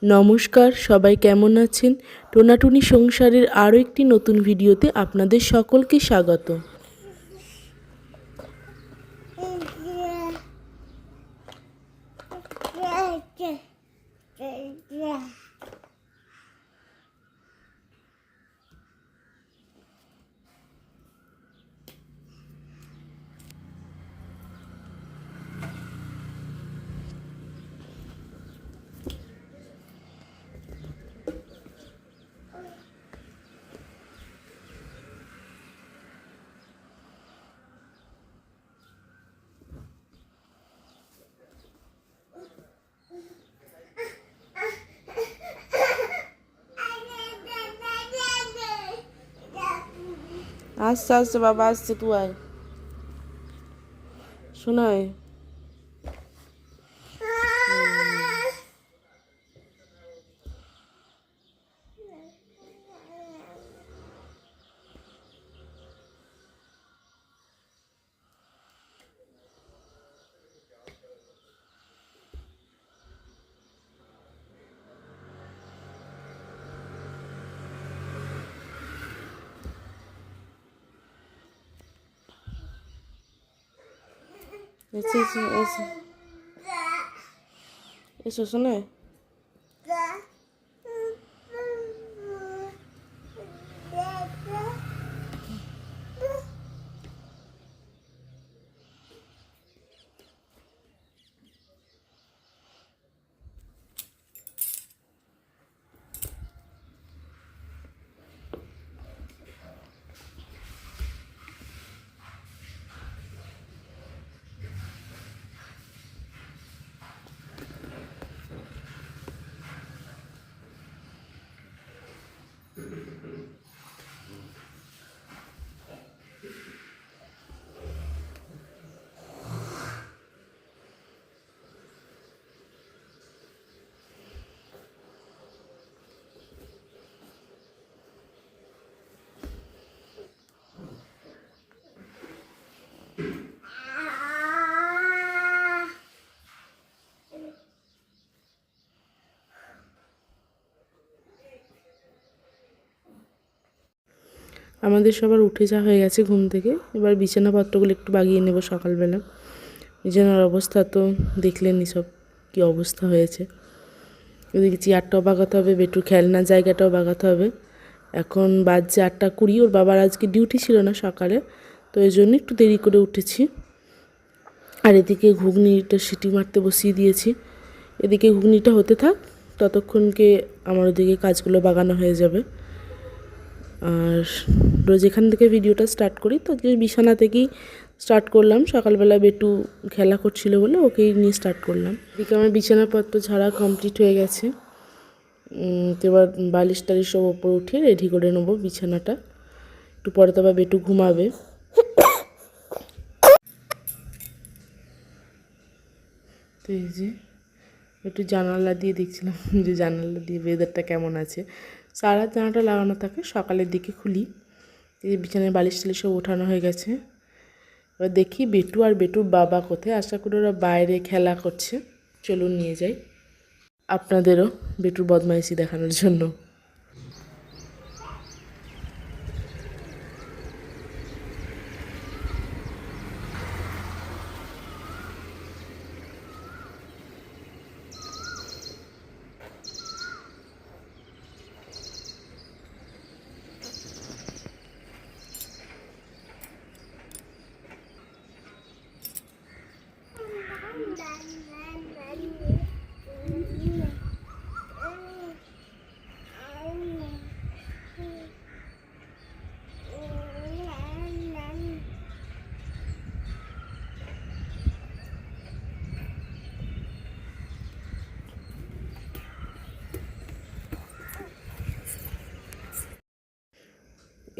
নমস্কার, সবাই কেমন আছেন? টোনাটুনি সংসারের আরও একটি নতুন ভিডিওতে আপনাদের সকলকে স্বাগত। আস্তে আস্তে বাবা, আসছে তুই আয় শোনায়। এসো এসো এসো এসো শোনায়। আমাদের সবার উঠে যাওয়া হয়ে গেছে ঘুম থেকে। এবার বিছানাপত্রগুলো একটু বাগিয়ে নেব সকালবেলা। বিছানার অবস্থা তো দেখলেনই, সব কী অবস্থা হয়েছে। ওদিকে চেয়ারটাও বাগাতে হবে, বেটুর খেলনার জায়গাটাও বাগাতে হবে। এখন বাজছে 8:20। ওর বাবার আজকে ডিউটি ছিল না সকালে, তো এই জন্য একটু দেরি করে উঠেছি। আর এদিকে ঘুগনিটা সিটি মারতে বসিয়ে দিয়েছি। এদিকে ঘুগনিটা হতে থাক, ততক্ষণকে আমার ওদিকে কাজগুলো বাগানো হয়ে যাবে। আর রোজ এখান থেকে ভিডিওটা স্টার্ট করি, তো আজকে বিছানা থেকেই স্টার্ট করলাম। সকালবেলা বেটু খেলা করছিল বলে ওকেই নিয়ে স্টার্ট করলাম। এদিকে আমার বিছানাপত্র ঝাড়া কমপ্লিট হয়ে গেছে। তো এবার বালিশ টালিশ সব ওপর উঠিয়ে রেডি করে নেবো বিছানাটা। একটু পরে তো আবার বেটু ঘুমাবে। তো এই যে একটু জানালা দিয়ে দেখছিলাম যে জানালা দিয়ে ওয়েদারটা কেমন আছে। সারা জানালাটা লাগানো থাকে, সকালের দিকে খুলি। এই বিছানায় বালিশ টালিশ সব ওঠানো হয়ে গেছে। এবার দেখি বেটু আর বেটুর বাবা কোথায়। আশা করি ওরা বাইরে খেলা করছে। চলুন নিয়ে যাই আপনাদেরও বেটুর বদমাইশি দেখানোর জন্য।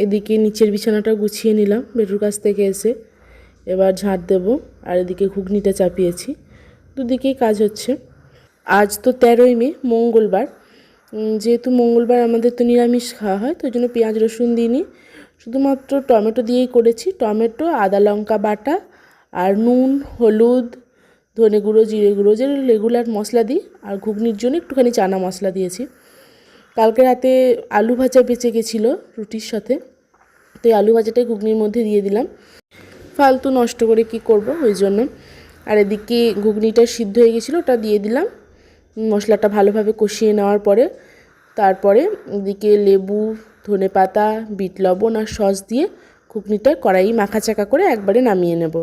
এদিকে নিচের বিছানাটা গুছিয়ে নিলাম বেটুর কাছ থেকে এসে। এবার ঝাঁট দেব। আর এদিকে ঘুগনিটা চাপিয়েছি। দুদিকেই কাজ হচ্ছে। আজ তো 13ই মে, মঙ্গলবার। যেহেতু মঙ্গলবার আমাদের তো নিরামিষ খাওয়া হয়, তো ওই জন্য পেঁয়াজ রসুন দিইনি, শুধুমাত্র টমেটো দিয়েই করেছি। টমেটো, আদা লঙ্কা বাটা আর নুন, হলুদ, ধনে গুঁড়ো, জিরে গুঁড়ো, যে রেগুলার মশলা দিই, আর ঘুগনির জন্য একটুখানি চানা মশলা দিয়েছি। কালকে রাতে আলু ভাজা বেঁচে গেছিলো রুটির সাথে, তো এই আলু ভাজাটাই ঘুগনির মধ্যে দিয়ে দিলাম, ফালতু নষ্ট করে কি করব ওই জন্য। আর এদিকে ঘুগনিটা সিদ্ধ হয়ে গেছিলো, ওটা দিয়ে দিলাম। মশলাটা ভালোভাবে কষিয়ে নেওয়ার পরে তারপরে এদিকে লেবু, ধনেপাতা, বিট লবণ আর সস দিয়ে ঘুগনিটা কড়াই মাখাচাকা করে একবারে নামিয়ে নেব।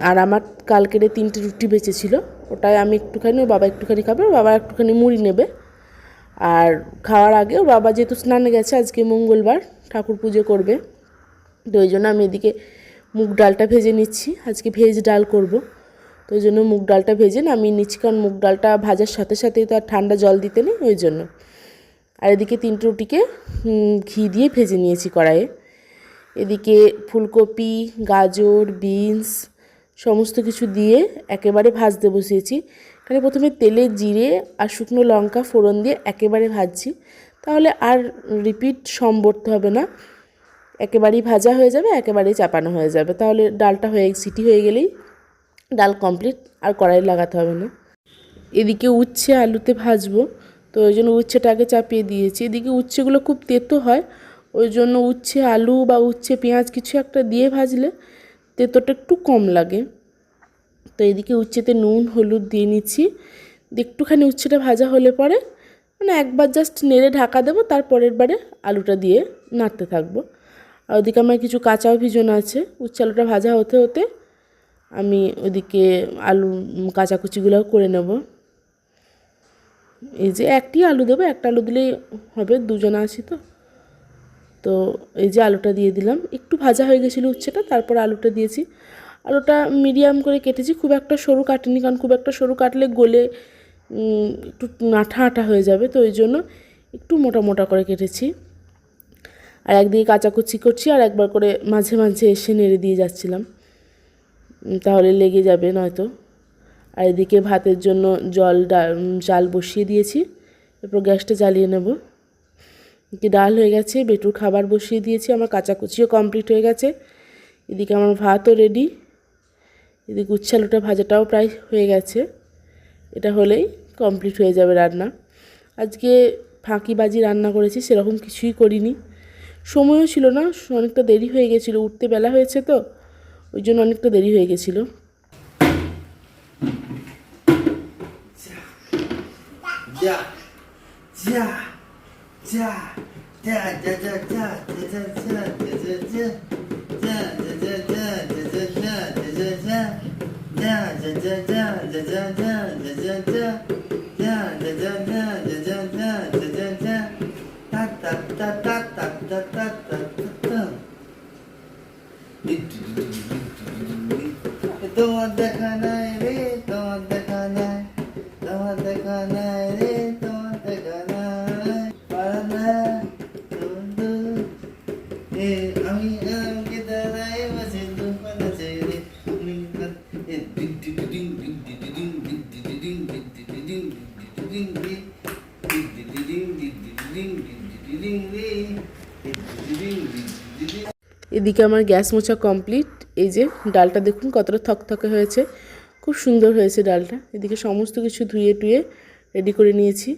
আর আমার কালকের 3টে রুটি বেঁচেছিলো, ওটাই আমি একটুখানি, ও বাবা একটুখানি খাবে, ও বাবা একটুখানি মুড়ি নেবে। আর খাওয়ার আগে ওর বাবা যেহেতু স্নানে গেছে, আজকে মঙ্গলবার, ঠাকুর পুজো করবে, তো ওই জন্য আমি এদিকে মুগ ডালটা ভেজে নিচ্ছি। আজকে ভেজ ডাল করব, তো ওই জন্য মুগ ডালটা ভেজে নামিয়ে নিচ্ছি, কারণ মুগ ডালটা ভাজার সাথে সাথেই তো আর ঠান্ডা জল দিতে নেই, ওই জন্য। আর এদিকে 3টে রুটিকে ঘি দিয়ে ভেজে নিয়েছি কড়াইয়ে। এদিকে ফুলকপি, গাজর, বিনস সমস্ত কিছু দিয়ে একেবারে ভাজতে বসিয়েছি। এখানে প্রথমে তেলে জিরে আর শুকনো লঙ্কা ফোড়ন দিয়ে একেবারে ভাজছি, তাহলে আর রিপিট সম্বরতে হবে না, একেবারেই ভাজা হয়ে যাবে, একেবারেই চাপানো হয়ে যাবে, তাহলে ডালটা সিটি হয়ে গেলেই ডাল কমপ্লিট, আর কড়াই লাগাতে হবে না। এদিকে উচ্ছে আলুতে ভাজবো, তো ওই জন্য উচ্ছেটা আগে চাপিয়ে দিয়েছি। এদিকে উচ্ছেগুলো খুব তেতো হয়, ওই জন্য উচ্ছে আলু বা উচ্ছে পেঁয়াজ কিছু একটা দিয়ে ভাজলে তেতোটা একটু কম লাগে। তো এদিকে উচ্ছেতে নুন হলুদ দিয়ে নিচ্ছি, একটুখানি উচ্ছেটা ভাজা হলে পরে মানে একবার জাস্ট নেড়ে ঢাকা দেবো, তারপরের বারে আলুটা দিয়ে নাড়তে থাকবো। আর ওদিকে আমার কিছু কাঁচাও ভিজানো আছে, উচ্ছে আলুটা ভাজা হতে হতে আমি ওদিকে আলু কাঁচা কুচিগুলোও করে নেব। এই যে একটি আলু দেবো, একটা আলু দিলেই হবে, দুজন আছি তো। তো এই যে আলুটা দিয়ে দিলাম, একটু ভাজা হয়ে গেছিলো উচ্ছেটা, তারপর আলুটা দিয়েছি। আলুটা মিডিয়াম করে কেটেছি, খুব একটা সরু কাটিনি, কারণ খুব একটা সরু কাটলে গলে একটু আঠা আঠা হয়ে যাবে, তো ওই জন্য একটু মোটা মোটা করে কেটেছি। আর একদিকে কাঁচা কুচি করছি, আর একবার করে মাঝে মাঝে এসে নেড়ে দিয়ে যাচ্ছিলাম, তাহলে লেগে যাবে নয়তো। আর এদিকে ভাতের জন্য চাল বসিয়ে দিয়েছি, এরপর গ্যাসটা জ্বালিয়ে নেব। এদিকে ডাল হয়ে গেছে, বেটুর খাবার বসিয়ে দিয়েছি, আমার কাঁচা কুচিও কমপ্লিট হয়ে গেছে। এদিকে আমার ভাতও রেডি, এদিকে উচ্ছে আলুটা ভাজাটাও প্রায় হয়ে গেছে, এটা হলেই কমপ্লিট হয়ে যাবে রান্না। আজকে ফাঁকিবাজি রান্না করেছি, সেরকম কিছুই করিনি, সময়ও ছিল না, অনেকটা দেরি হয়ে গেছিলো, উঠতে বেলা হয়েছে তো, ওই জন্য অনেকটা দেরি হয়ে গেছিলো। তোমার দেখা নাই রে, তোমার দেখা নাই, তোমার দেখা নাই রে, তোমার দেখা নাই, পারানা বন্ধু এ আমি আমাকে দাঁড়াই বসে দুপান আছে রে, আমি এ ডিং ডিং ডিং ডিং ডিং ডিং ডিং ডিং ডিং ডিং এদিকে আমার গ্যাস মোছা কমপ্লিট। এই যে ডালটা দেখুন কতটা থকথকে হয়েছে, খুব সুন্দর হয়েছে ডালটা। এদিকে সমস্ত কিছু ধুয়ে টুয়ে রেডি করে নিয়েছি।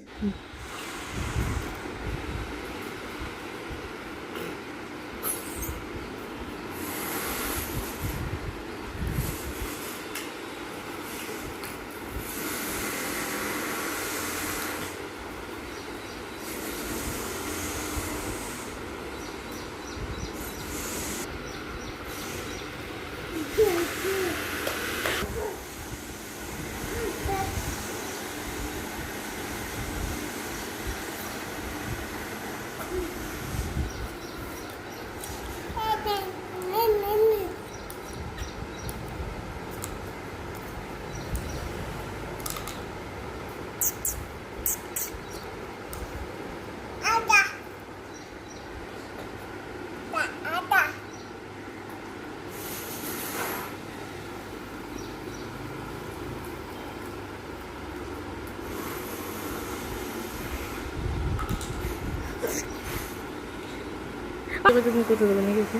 তুমি কোথাও দেবে নাকি?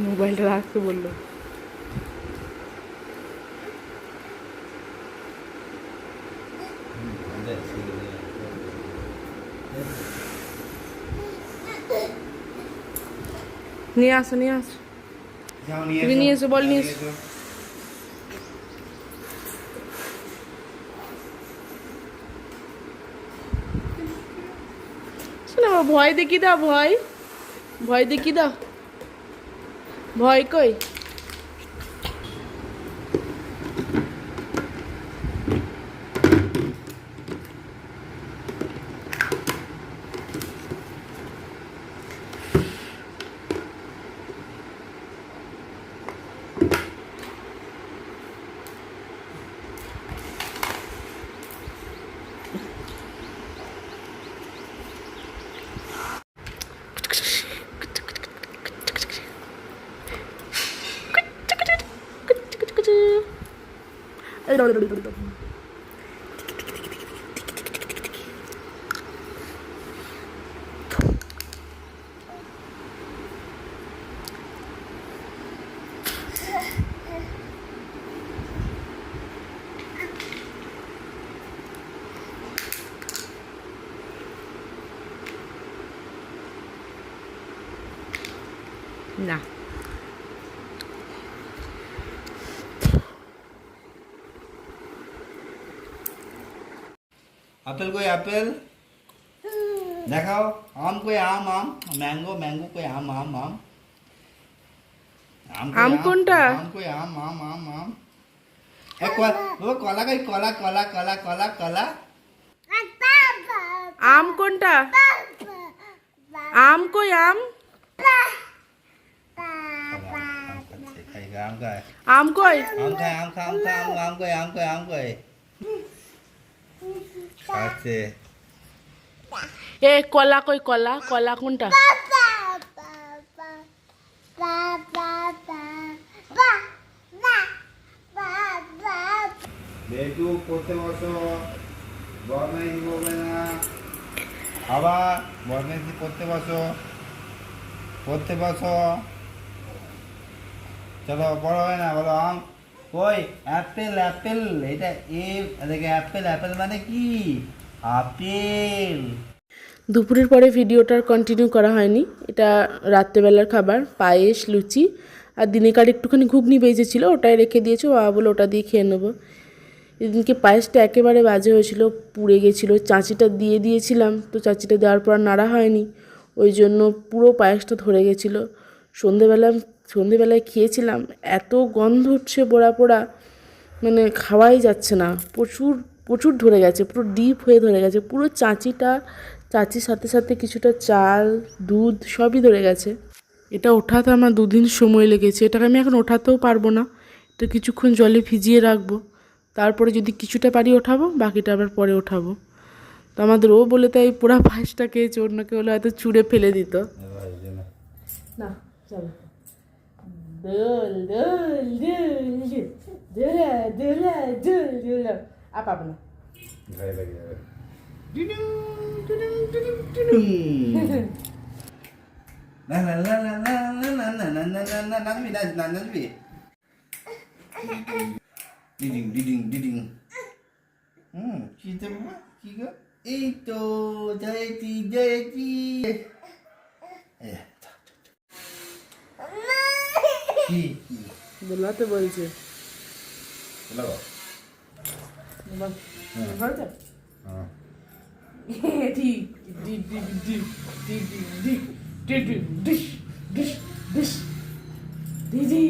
মোবাইলটা রাখতে বললো। নিয়ে আসো নিয়ে আসো, যাও তুমি নিয়ে এসো, বল নিয়ে এসো। শোনো, ভয় দেখি দাও, ভয় ভয় দেখি দাও, ভয় কই? না, আপেল কই আপেল দেখাও, আম কই আম, আম ম্যাঙ্গো, ম্যাঙ্গো কই আম, আম আম কই আম কোনটা? আম কই আম, আম আম আম ও কলা কই, কলা কলা কলা কলা কলা। আম কোনটা? আম কই আম? আম খায়, আম কই? আম খায়, আম খা, আম খা, আম কই, আম কই, আম কই খাচ্ছে। এ কলা কই, কলা কলা কোনটা? বেটু পড়তে বসো, বদমাইশি করবে না, আবার বদমাইশি পড়তে বসো, পড়তে বসো, চলো বড় হয় না, বলো আম কই, অ্যাপেল অ্যাপেল, এটা দেখে অ্যাপেল, অ্যাপেল মানে কি? আপেল। দুপুরের পরে ভিডিওটা কন্টিনিউ করা হয়নি, এটা রাত্রেবেলার খাবার, পায়েস লুচি আর দিনেকার একটুখানি ঘুগনি বেজেছিল, ওটাই রেখে দিয়েছো, বাবা বলে ওটা দিয়ে খেয়ে নেবো। এদিনকে পায়েসটা একেবারে বাজে হয়েছিল, পুড়ে গেছিলো, চাঁচিটা দিয়ে দিয়েছিলাম, তো চাঁচিটা দেওয়ার পর নাড়া হয়নি, ওই জন্য পুরো পায়েসটা ধরে গেছিলো। সন্ধেবেলায় খেয়েছিলাম, এত গন্ধ উঠছে পোড়া পোড়া, মানে খাওয়াই যাচ্ছে না, প্রচুর প্রচুর ধরে গেছে, পুরো ডিপ হয়ে ধরে গেছে, পুরো চাচির সাথে সাথে কিছুটা চাল দুধ সবই ধরে গেছে। এটা ওঠাতে আমার 2 দিন সময় লেগেছে, এটাকে আমি এখন ওঠাতেও পারবো না, এটা কিছুক্ষণ জলে ভিজিয়ে রাখবো, তারপরে যদি কিছুটা পারি ওঠাবো, বাকিটা আবার পরে ওঠাবো। তো আমাদের ও বলে তাই পোড়া পায়েসটা খেয়েছে, অন্য কেউ হলে হয়তো ছুঁড়ে ফেলে দিত। না চলো, দোল দোল দোল দোলা দোলা দোল দোলা, আর পাবো না। নাচবি, ডিডিং ডিডিং ডিডিং। কি তো বাবা, কি গো? এই তো জয়তি জয়তি। কি দোলাতে বলছে, বলো? ঠিক ডিগ ডিগ ডিগ ডিগ ডিগ ডিগ ডিগ ডিশ ডিশ ডিশ দিদি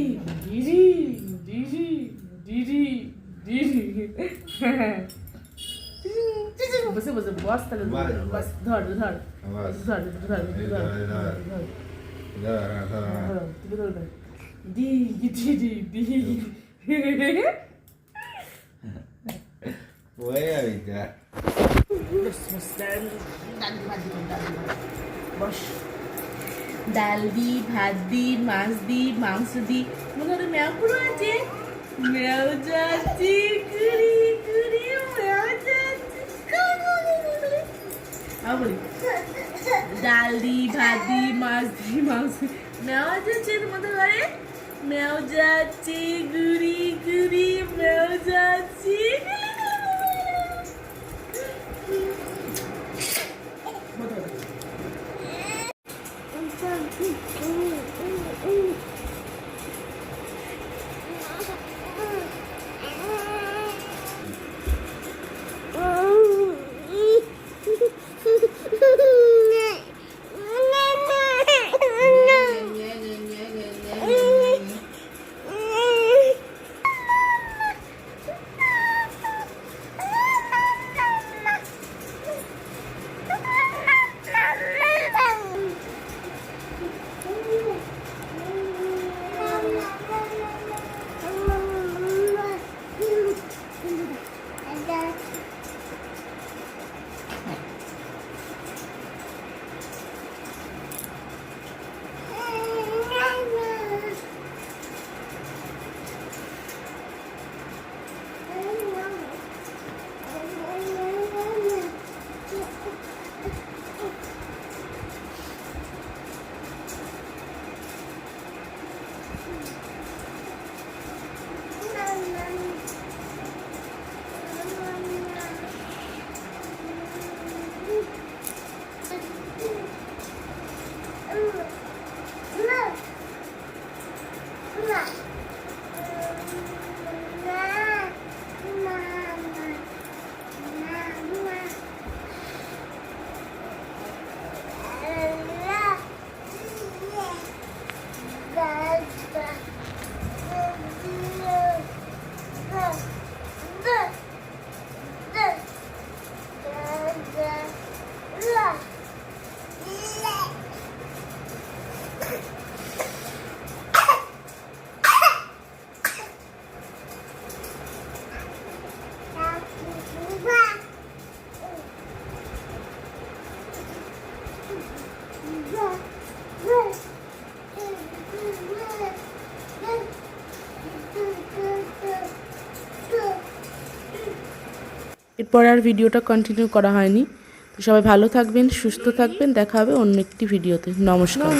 দিদি দিদি দিদি দিদি। বসে বসে বস, তাহলে বস, ধর ধর ধর ধর ধর ধর ধর দিদি দিদি দিদি। ওই আমি যা ডাল দি, ভাত দি, মাছ দি, মাংস দি, মনে হয় ম্যাও পুরো আছে, ম্যাও যাচ্ছি কুড়ি কুড়ি, ম্যাও যাচ্ছি। বলি ডাল দি ভাত দি মাছ দি মাংস মেও যাচ্ছে তোমাদের ঘরে মেও যাচ্ছে গুড়ি গুড়ি মেও যাচ্ছে এরপর আর ভিডিওটা কন্টিনিউ করা হয়নি। তো সবাই ভালো থাকবেন, সুস্থ থাকবেন, দেখা হবে অন্য একটি ভিডিওতে। নমস্কার।